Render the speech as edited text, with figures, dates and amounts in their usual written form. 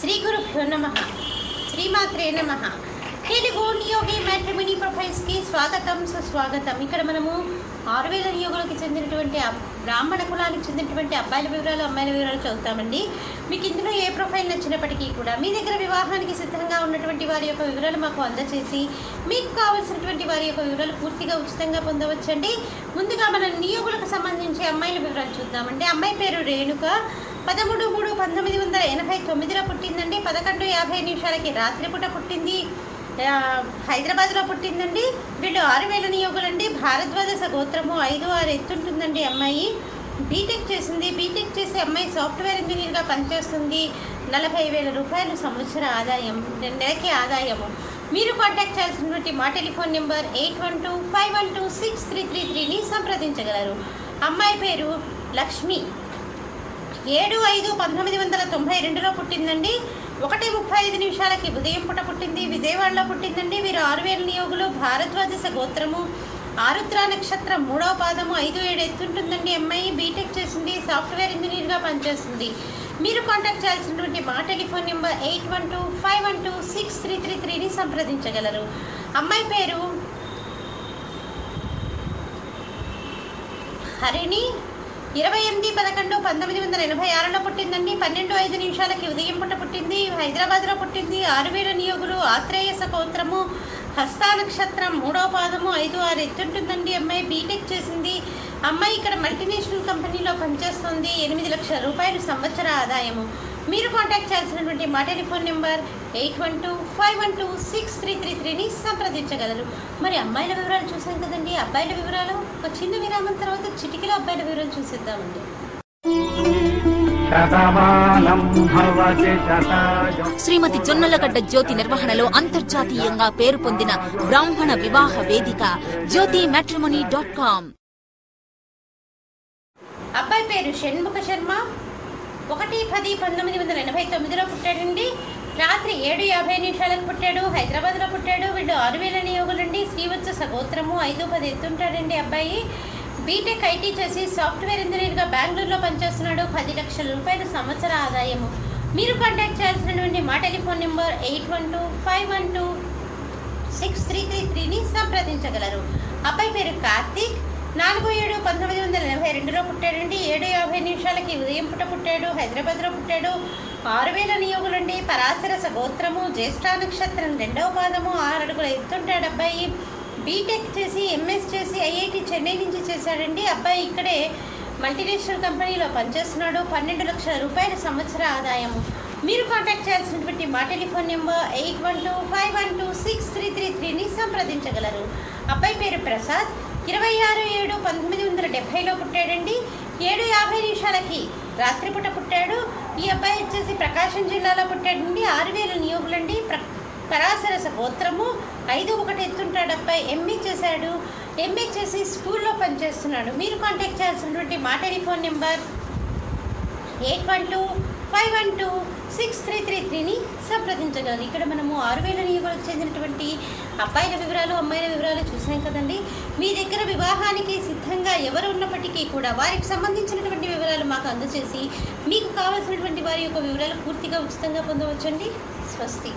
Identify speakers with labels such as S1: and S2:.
S1: శ్రీ గురుభ్యో నమః. శ్రీమాత్రే నమః. తెలుగు నియోగి మ్యాట్రిమోనీ ప్రొఫైల్స్కి స్వాగతం సుస్వాగతం. ఇక్కడ మనము 6000 నియోగులకు చెందినటువంటి బ్రాహ్మణ కులానికి చెందినటువంటి అబ్బాయిల వివరాలు అమ్మాయిల వివరాలు చదువుతామండి. మీకు ఇందులో ఏ ప్రొఫైల్ నచ్చినప్పటికీ కూడా మీ దగ్గర వివాహానికి సిద్ధంగా ఉన్నటువంటి వారి యొక్క వివరాలు మాకు అందచేసి మీకు కావాల్సినటువంటి వారి యొక్క వివరాలు పూర్తిగా ఉచితంగా పొందవచ్చండి. ముందుగా మన నియోగులకు సంబంధించి అమ్మాయిల వివరాలు చూద్దామండి. అమ్మాయి పేరు రేణుక. 13/3/1989లో పుట్టిందండి. 11:50 రాత్రిపూట పుట్టింది. హైదరాబాద్లో పుట్టిందండి. వీళ్ళు 6000 నియోగులండి. భారద్వాజ గోత్రము 5-6 ఎత్తుంటుందండి. అమ్మాయి బీటెక్ చేసింది. బీటెక్ చేసి అమ్మాయి సాఫ్ట్వేర్ ఇంజనీర్గా పనిచేస్తుంది. 40,000 రూపాయలు సంవత్సర ఆదాయం, నెలకి ఆదాయము. మీరు కాంటాక్ట్ చేయాల్సినటువంటి మా టెలిఫోన్ నెంబర్ 8121263333ని సంప్రదించగలరు. అమ్మాయి పేరు లక్ష్మి. 7/5/1992లో పుట్టిందండి. 1:35 ఉదయం పూట పుట్టింది. విజయవాడలో పుట్టిందండి. వీరు 6000 నియోగులు. భారద్వాజ గోత్రము, ఆరుద్ర నక్షత్రం 3వ పాదము, 5-7 ఎత్తుంటుందండి. అమ్మాయి బీటెక్ చేసింది. సాఫ్ట్వేర్ ఇంజనీర్గా పనిచేస్తుంది. మీరు కాంటాక్ట్ చేయాల్సినటువంటి మా టెలిఫోన్ నెంబర్ 8125126333ని సంప్రదించగలరు. అమ్మాయి పేరు హరిణి. 28/11/1986లో పుట్టిందండి. 12:05 ఉదయం పూట పుట్టింది. హైదరాబాద్లో పుట్టింది. 6000 నియోగులు. ఆత్రేయస గోత్రము, హస్త నక్షత్రం 3వ పాదము, 5-6 ఎత్తుంటుందండి. అమ్మాయి బీటెక్ చేసింది. అమ్మాయి ఇక్కడ మల్టీనేషనల్ కంపెనీలో పనిచేస్తుంది. 8 లక్షల రూపాయలు సంవత్సర ఆదాయము. మీరు కాంటాక్ట్ చేయాల్సినటువంటి మా టెలిఫోన్ నెంబర్ 8125126333ని సంప్రదించగలరు. మరి అమ్మాయిల వివరాలు చూసాం కదండి. అబ్బాయిల వివరాలు ఒక చిన్న విరామం తర్వాత చిటికలో అబ్బాయిల వివరాలు చూసేద్దామండి.
S2: శ్రీమతి జొన్నలగడ్డ జ్యోతి నిర్వహణలో అంతర్జాతీయంగా పేరు పొందిన బ్రాహ్మణ వివాహ వేదిక jyotimatrimony.com.
S1: అబ్బాయి పేరు షణ్ముఖ శర్మ. 1/10/1989లో పుట్టాడండి. రాత్రి 7:50 పుట్టాడు. హైదరాబాద్లో పుట్టాడు. వీళ్ళు 6000 నియోగులండి. శ్రీవత్స గోత్రము, 5-10 ఎత్తుంటాడండి. అబ్బాయి బీటెక్ ఐటీ చేసి సాఫ్ట్వేర్ ఇంజనీర్గా బెంగళూరులో పనిచేస్తున్నాడు. 10 లక్షల రూపాయలు సంవత్సర ఆదాయము. మీరు కాంటాక్ట్ చేయాల్సినటువంటి మా టెలిఫోన్ నెంబర్ 8125126333ని సంప్రదించగలరు. అబ్బాయి పేరు కార్తీక్. 4/7/1982లో పుట్టాడండి. 7:50 ఉదయం పూట పుట్టాడు. హైదరాబాద్లో పుట్టాడు. 6000 నియోగులండి. పరాశరస గోత్రము, జ్యేష్ఠ నక్షత్రం 2వ పాదము, 6 అడుగుల ఎత్తుంటాడు. అబ్బాయి బీటెక్ చేసి ఎంఎస్ చేసి ఐఐటి చెన్నై నుంచి చేశాడండి. అబ్బాయి ఇక్కడే మల్టీనేషనల్ కంపెనీలో పనిచేస్తున్నాడు. 12 లక్షల రూపాయల సంవత్సర ఆదాయము. మీరు కాంటాక్ట్ చేయాల్సినటువంటి మా టెలిఫోన్ నెంబర్ 8125126333ని సంప్రదించగలరు. అబ్బాయి పేరు ప్రసాద్. 26/7/1970లో పుట్టాడండి. 7:50 రాత్రిపూట పుట్టాడు. ఈ అబ్బాయి వచ్చేసి ప్రకాశం జిల్లాలో పుట్టాడండి. 6000 నియోగులండి. పరాశరస గోత్రము, 5-1 ఎత్తుంటాడు. అబ్బాయి ఎంఏ చేశాడు. ఎంఏ చేసి స్కూల్లో పనిచేస్తున్నాడు. మీరు కాంటాక్ట్ చేయాల్సినటువంటి మా టెలిఫోన్ నెంబర్ 8125126333ని సంప్రదించగలరు. ఇక్కడ మనము 6000 నియోగులకు చెందినటువంటి అబ్బాయిల వివరాలు అమ్మాయిల వివరాలు చూసాం కదండి. మీ దగ్గర వివాహానికి సిద్ధంగా ఎవరు ఉన్నప్పటికీ కూడా వారికి సంబంధించినటువంటి వివరాలు మాకు అందజేసి మీకు కావాల్సినటువంటి వారి యొక్క వివరాలు పూర్తిగా ఉచితంగా పొందవచ్చండి. స్వస్తి.